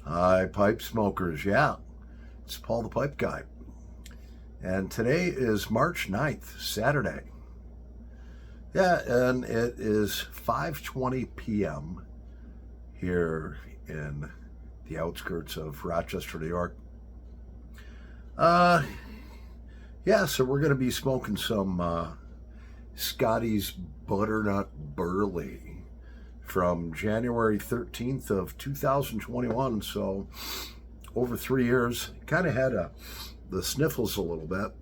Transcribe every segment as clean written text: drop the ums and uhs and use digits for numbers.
Hi, pipe smokers. Yeah, it's Paul the Pipe Guy. And today is March 9th, Saturday. Yeah, and it is 5:20 p.m. here in the outskirts of Rochester, New York. Uh, yeah, so we're going to be smoking some Scotty's Butternut Burley from January 13th of 2021. So over 3 years, kind of had the sniffles a little bit,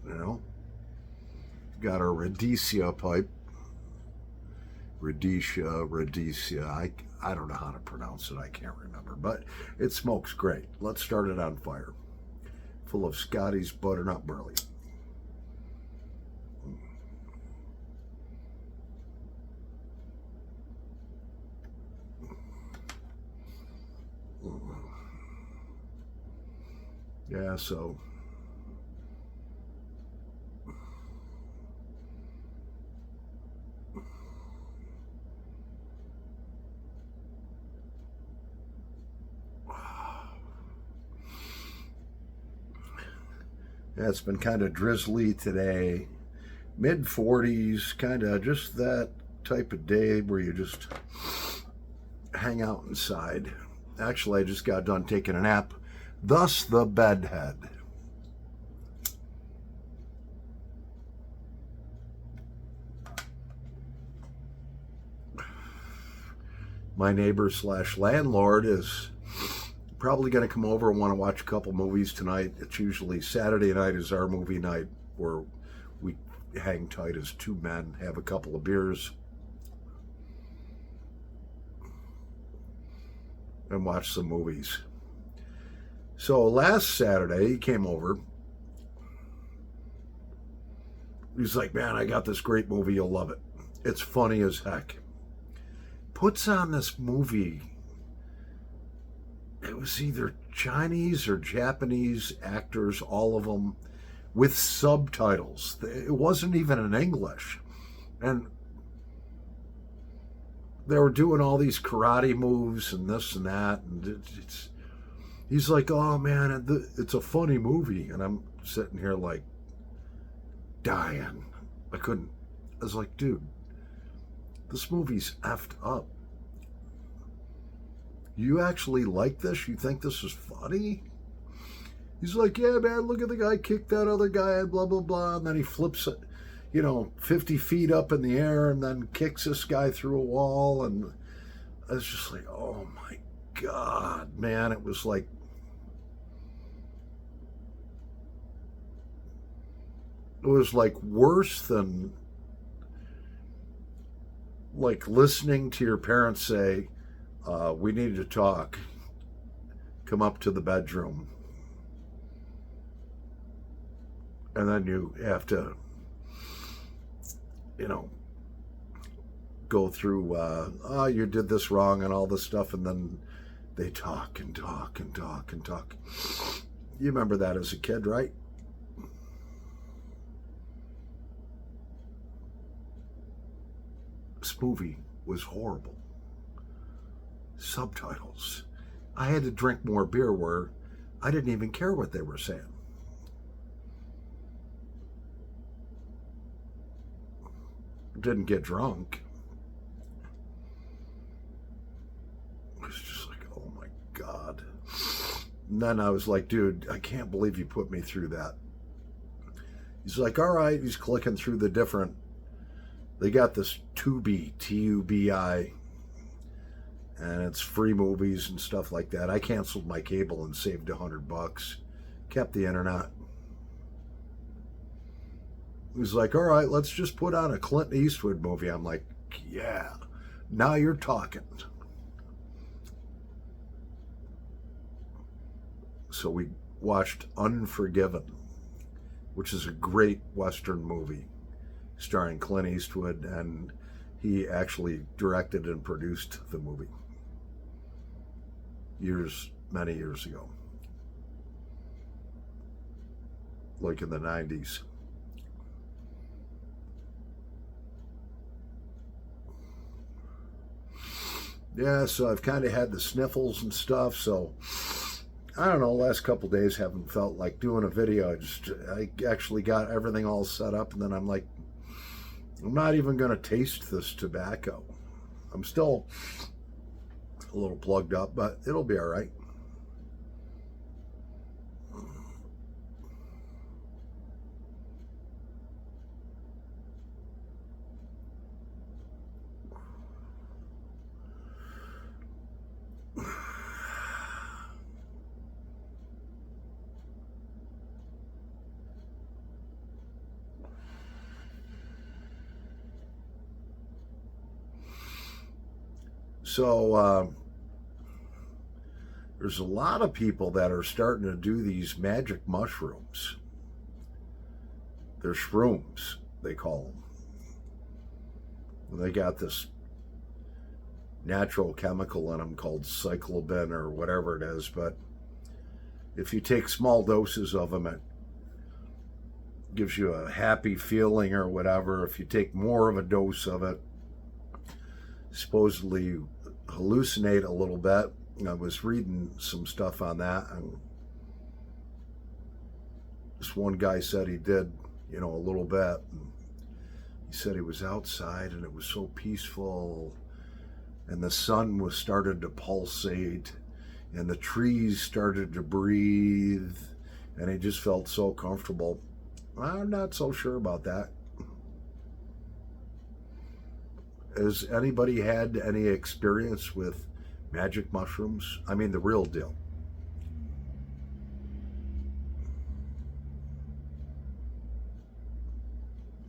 you know. Got our Rhodesia pipe. Rhodesia. I don't know how to pronounce it. I can't remember, but it smokes great. Let's start it on fire. Full of Scotty's Butternut Burley. Yeah, so yeah, it's been kind of drizzly today. Mid 40s, kind of just that type of day where you just hang out inside. Actually, I just got done taking a nap, thus the bedhead. My neighbor slash landlord is probably going to come over and want to watch a couple movies tonight. It's usually Saturday night is our movie night where we hang tight as two men, have a couple of beers, and watch some movies. So last Saturday, he came over. He's like, man, I got this great movie. You'll love it. It's funny as heck. Puts on this movie. It was either Chinese or Japanese actors, all of them, with subtitles. It wasn't even in English. And they were doing all these karate moves and this and that. And he's like, oh man, it's a funny movie. And I'm sitting here like dying. I couldn't. I was like, dude, this movie's effed up. You actually like this? You think this is funny? He's like, yeah, man, look at the guy kick that other guy, blah, blah, blah. And then he flips it, 50 feet up in the air and then kicks this guy through a wall. And I was just like, oh my God, man. It was like, worse than like listening to your parents say, we need to talk. Come up to the bedroom. And then you have to, go through, you did this wrong and all this stuff. And then they talk and talk and talk and talk. You remember that as a kid, right? This movie was horrible. Subtitles. I had to drink more beer where I didn't even care what they were saying. Didn't get drunk. It was just like, oh my God. And then I was like, dude, I can't believe you put me through that. He's like, all right. He's clicking through the different. They got this Tubi, Tubi, and it's free movies and stuff like that. I canceled my cable and saved $100. Kept the internet. He's like, all right, let's just put on a Clint Eastwood movie. I'm like, yeah, now you're talking. So we watched Unforgiven, which is a great Western movie starring Clint Eastwood, and he actually directed and produced the movie many years ago, like in the 90s. Yeah, so I've kind of had the sniffles and stuff, so I don't know, last couple days haven't felt like doing a video. I actually got everything all set up, and then I'm like, I'm not even going to taste this tobacco. I'm still a little plugged up, but it'll be all right. So there's a lot of people that are starting to do these magic mushrooms. They're shrooms, they call them. They got this natural chemical in them called cyclobin or whatever it is, but if you take small doses of them, it gives you a happy feeling or whatever. If you take more of a dose of it, supposedly you hallucinate a little bit. I was reading some stuff on that, and this one guy said he did, a little bit. And he said he was outside and it was so peaceful, and the sun was started to pulsate, and the trees started to breathe, and he just felt so comfortable. I'm not so sure about that. Has anybody had any experience with magic mushrooms? I mean, the real deal.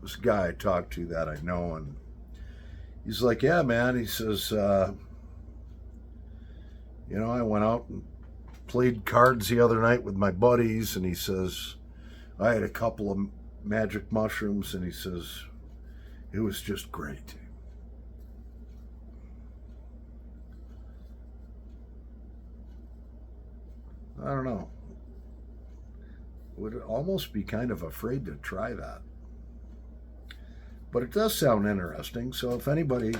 This guy I talked to that I know, and he's like, yeah, man. He says, I went out and played cards the other night with my buddies, and he says, I had a couple of magic mushrooms, and he says, it was just great. I don't know. Would almost be kind of afraid to try that. But it does sound interesting. So if anybody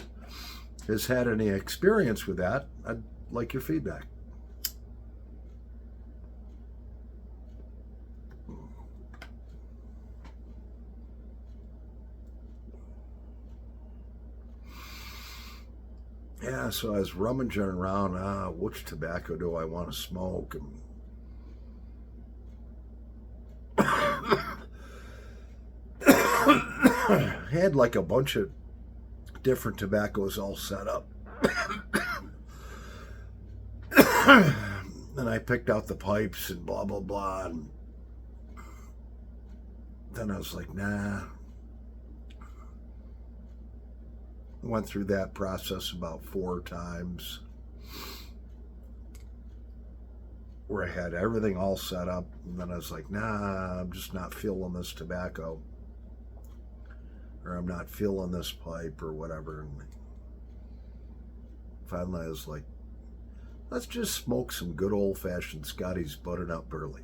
has had any experience with that, I'd like your feedback. Yeah, so I was rummaging around, which tobacco do I want to smoke? And had like a bunch of different tobaccos all set up. And I picked out the pipes and blah, blah, blah. And then I was like, nah. Went through that process about 4 times, where I had everything all set up, and then I was like, nah, I'm just not feeling this tobacco, or I'm not feeling this pipe or whatever. And finally I was like, let's just smoke some good old-fashioned Scotty's buttered up early.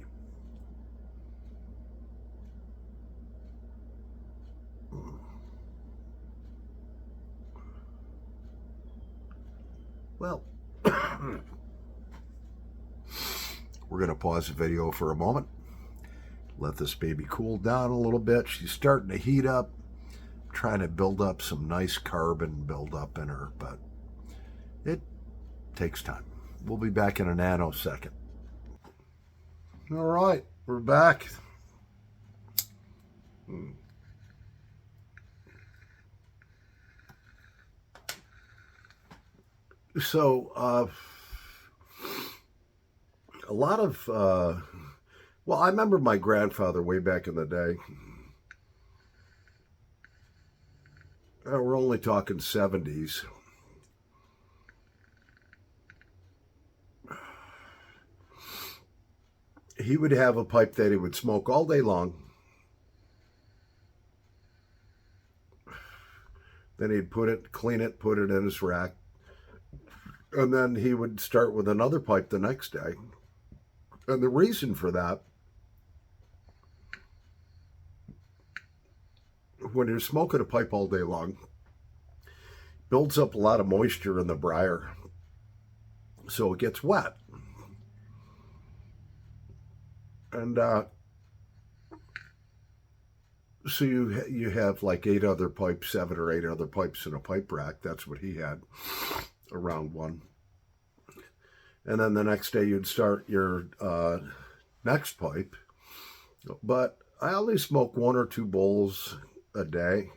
Well, we're going to pause the video for a moment. Let this baby cool down a little bit. She's starting to heat up. I'm trying to build up some nice carbon buildup in her, but it takes time. We'll be back in a nanosecond. All right, we're back. So, a lot of, well, I remember my grandfather way back in the day. We're only talking 70s. He would have a pipe that he would smoke all day long. Then he'd clean it, put it in his rack. And then he would start with another pipe the next day. And the reason for that, when you're smoking a pipe all day long, builds up a lot of moisture in the briar. so it gets wet. And so you have like 7 or 8 other pipes in a pipe rack. That's what he had, around one. And then the next day you'd start your next pipe. But I only smoke 1 or 2 bowls a day.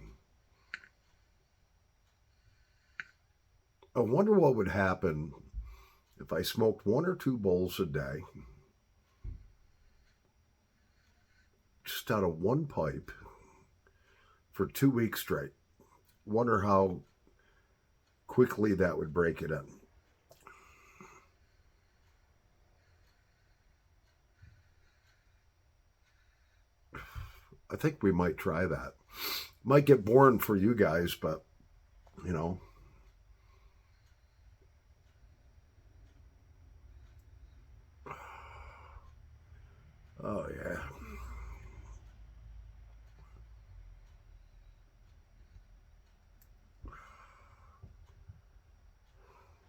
I wonder what would happen if I smoked 1 or 2 bowls a day, just out of one pipe, for 2 weeks straight. Wonder how quickly that would break it in. I think we might try that. Might get boring for you guys, but, you know. Oh, yeah.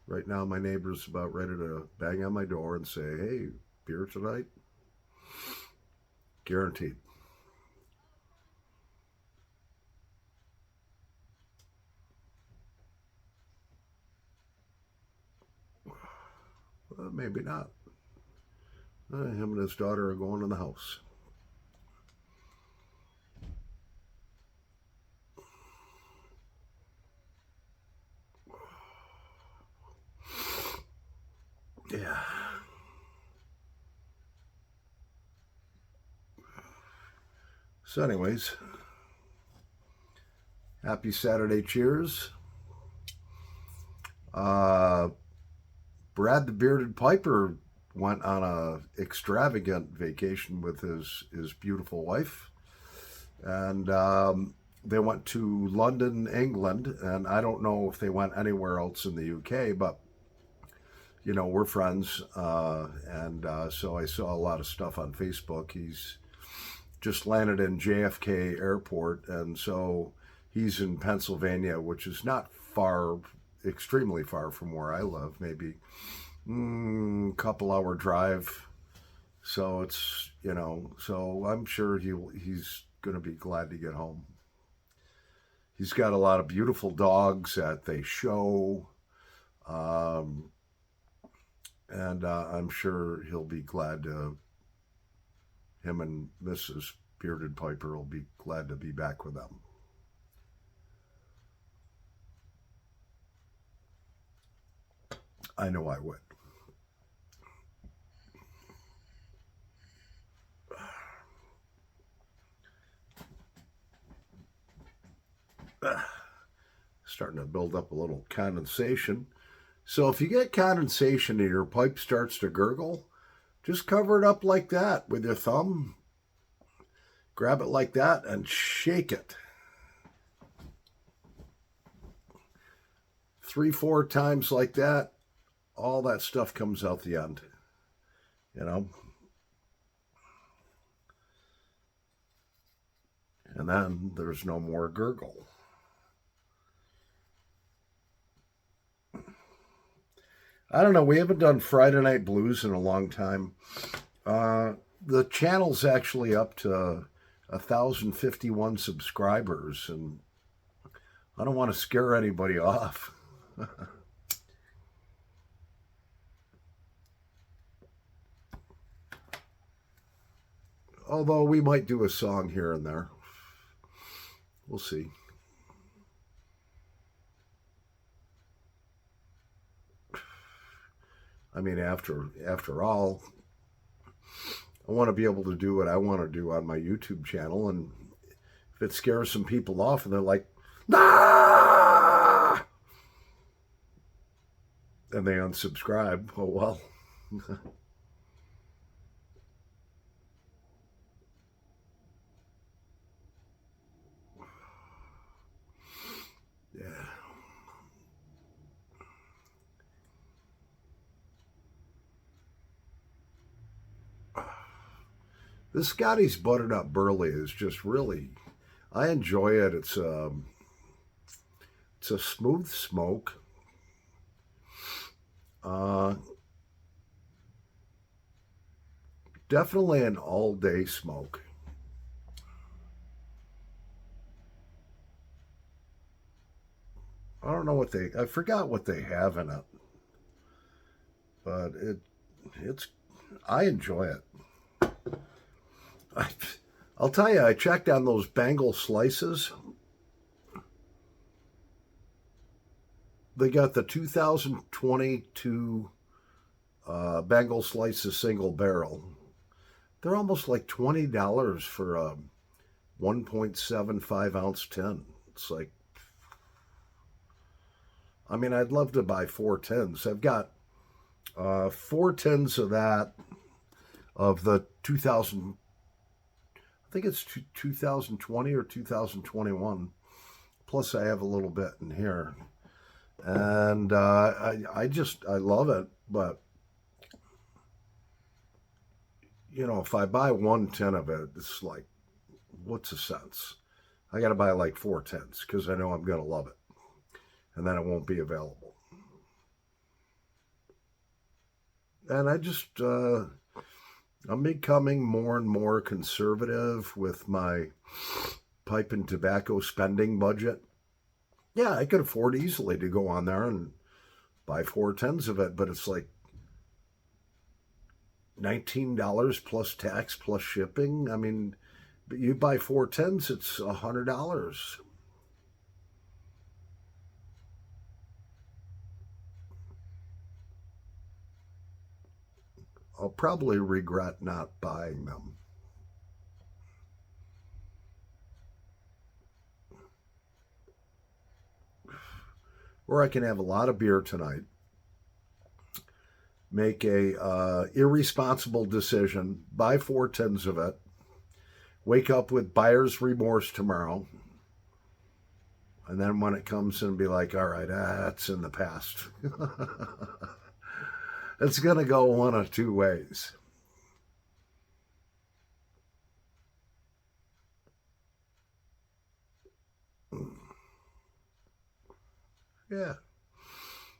Right now, my neighbor's about ready to bang on my door and say, hey, beer tonight? Guaranteed. Maybe not. Him and his daughter are going in the house. Yeah. So anyways, happy Saturday cheers. Brad the Bearded Piper went on a extravagant vacation with his beautiful wife. And they went to London, England. And I don't know if they went anywhere else in the UK, but, you know, we're friends. And so I saw a lot of stuff on Facebook. He's just landed in JFK Airport. And so he's in Pennsylvania, which is not far, extremely far from where I live, maybe couple hour drive. So it's, you know, so I'm sure he's going to be glad to get home. He's got a lot of beautiful dogs that they show. And I'm sure he'll be glad to, him and Mrs. Bearded Piper will be glad to be back with them. I know I would. Starting to build up a little condensation. So if you get condensation and your pipe starts to gurgle, just cover it up like that with your thumb. Grab it like that and shake it 3-4 times like that. All that stuff comes out the end, you know. And then there's no more gurgle. I don't know. We haven't done Friday Night Blues in a long time. The channel's actually up to 1,051 subscribers, and I don't want to scare anybody off. Although we might do a song here and there. We'll see. I mean, after all, I want to be able to do what I want to do on my YouTube channel. And if it scares some people off and they're like, "Ah!" and they unsubscribe, oh well. Yeah. This Scotty's Buttered Up Burley is just really, I enjoy it. It's a smooth smoke. definitely an all-day smoke. I don't know I forgot what they have in it, but it's, I enjoy it. I, I'll tell you, I checked on those Bengal slices. They got the 2022 Bengal slices single barrel. They're almost like $20 for a 1.75 ounce tin. It's like, I mean, I'd love to buy 4 tins. I've got 4 tins of that, of the 2000, I think it's 2020 or 2021. Plus, I have a little bit in here. And I love it. But, you know, if I buy 1 tin of it, it's like, what's the sense? I got to buy like 4 tins because I know I'm going to love it. And then it won't be available. And I'm becoming more and more conservative with my pipe and tobacco spending budget. Yeah, I could afford easily to go on there and buy 4 tins of it, but it's like $19 plus tax plus shipping. I mean, but you buy 4 tins, it's $100. I'll probably regret not buying them. Or I can have a lot of beer tonight, make a irresponsible decision, buy 4 tins of it, wake up with buyer's remorse tomorrow, and then when it comes in, be like, all right, that's in the past. It's going to go one of 2 ways. Yeah.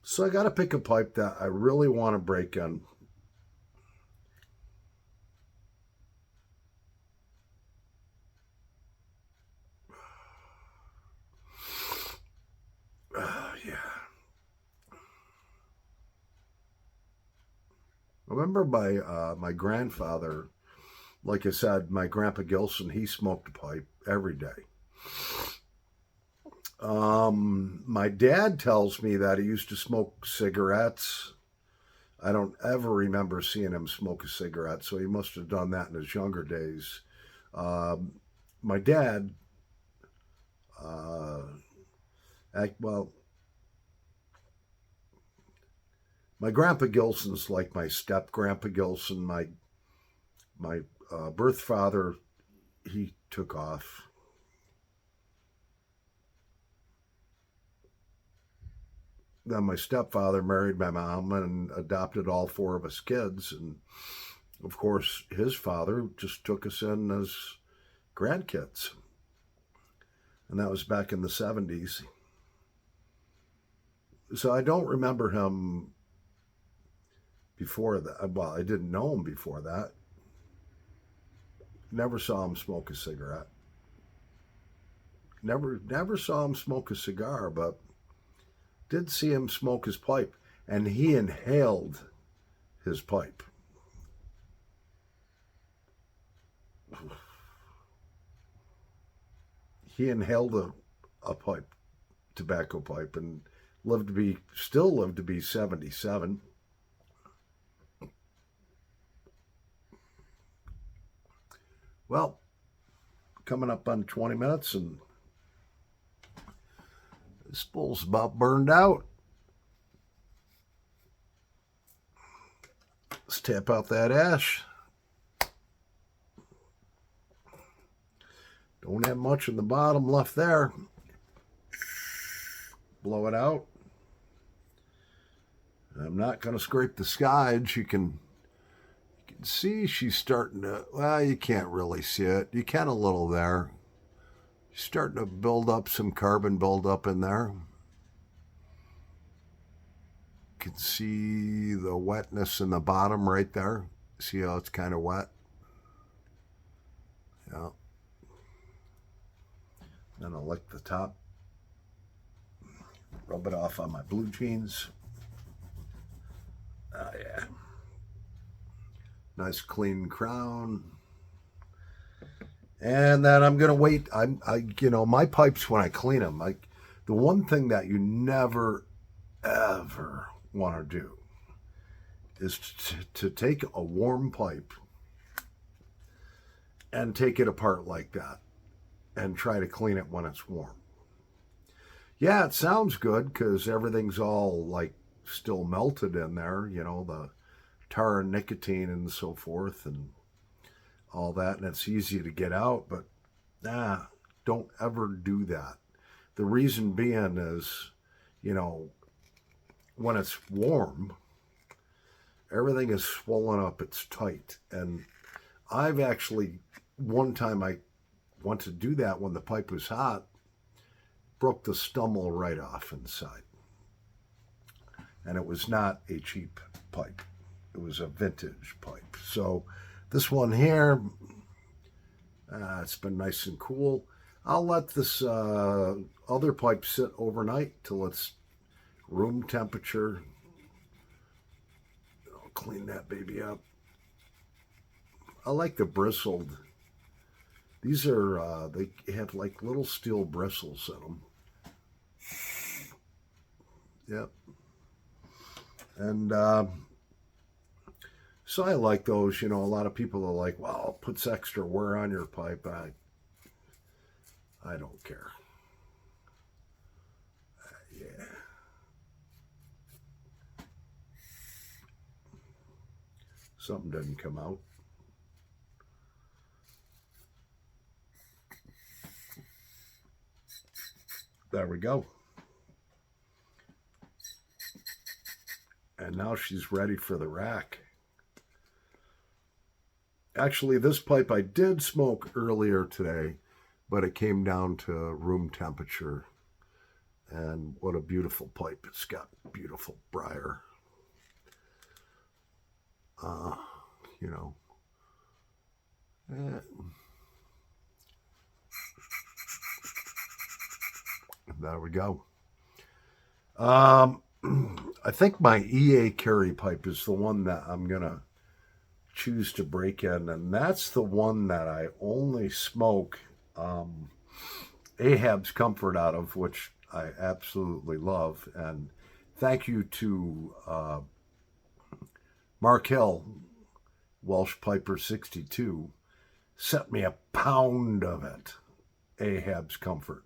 So I got to pick a pipe that I really want to break in. Yeah. I remember my grandfather, like I said, my grandpa Gilson, he smoked a pipe every day. My dad tells me that he used to smoke cigarettes. I don't ever remember seeing him smoke a cigarette, so he must have done that in his younger days. My dad, uh, well, my grandpa Gilson's like my step grandpa Gilson. My birth father, he took off. Then my stepfather married my mom and adopted all 4 of us kids. And of course, his father just took us in as grandkids. And that was back in the 70s. So I don't remember him before that. Well, I didn't know him before that. Never saw him smoke a cigarette. Never saw him smoke a cigar, but did see him smoke his pipe, and he inhaled his pipe. He inhaled a pipe, tobacco pipe, and still lived to be 77. Well, coming up on 20 minutes, and this bowl's about burned out. Let's tap out that ash. Don't have much in the bottom left there. Blow it out. I'm not going to scrape the sides. You can see she's starting to, well, you can't really see it. You can a little there. She's starting to build up some carbon buildup in there. You can see the wetness in the bottom right there. See how it's kind of wet? Yeah. Then I'll lick the top. Rub it off on my blue jeans. Oh, yeah. Nice clean crown. And then I'm going to wait. My pipes, when I clean them, the one thing that you never, ever want to do is to take a warm pipe and take it apart like that and try to clean it when it's warm. Yeah, it sounds good because everything's all like still melted in there, the tar and nicotine and so forth and all that, and it's easy to get out, but don't ever do that. The reason being is, when it's warm, everything is swollen up, it's tight. And I've actually, one time I went to do that when the pipe was hot, broke the stummel right off inside. And it was not a cheap pipe. It was a vintage pipe. So this one here, it's been nice and cool. I'll let this other pipe sit overnight till it's room temperature. I'll clean that baby up. I like the bristled. These are, they have like little steel bristles in them. Yep. And so I like those. A lot of people are like, well, it puts extra wear on your pipe. I don't care. Yeah. Something didn't come out. There we go. And now she's ready for the rack. Actually, this pipe I did smoke earlier today, but it came down to room temperature. And what a beautiful pipe. It's got beautiful briar. There we go. I think my EA carry pipe is the one that I'm going to choose to break in. And that's the one that I only smoke Ahab's Comfort out of, which I absolutely love. And thank you to Mark Hill, Welsh Piper 62, sent me a pound of it. Ahab's Comfort.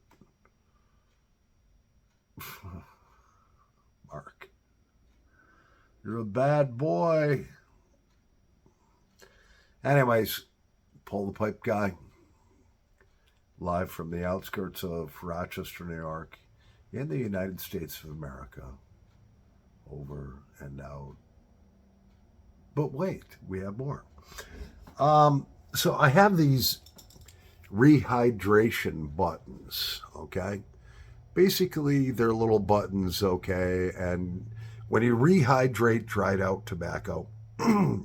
Mark, you're a bad boy. Anyways, Paul the Pipe Guy, live from the outskirts of Rochester, New York, in the United States of America. Over and out. But wait, we have more. So I have these rehydration buttons, okay? Basically, they're little buttons, okay? And when you rehydrate dried out tobacco,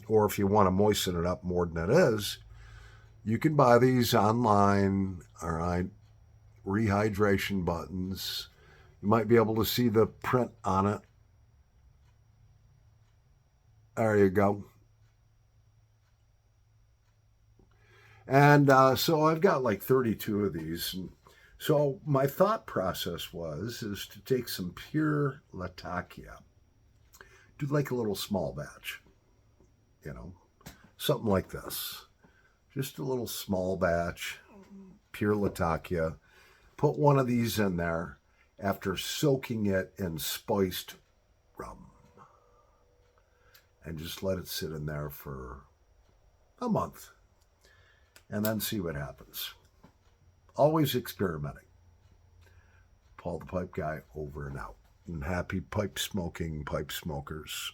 or if you want to moisten it up more than it is, you can buy these online, all right? Rehydration buttons. You might be able to see the print on it. There you go. And so I've got like 32 of these. And so my thought process is to take some pure Latakia, do like a little small batch, something like this. Just a little small batch, pure Latakia. Put one of these in there after soaking it in spiced rum. And just let it sit in there for a month. And then see what happens. Always experimenting. Paul the Pipe Guy, over and out. And happy pipe smoking, pipe smokers.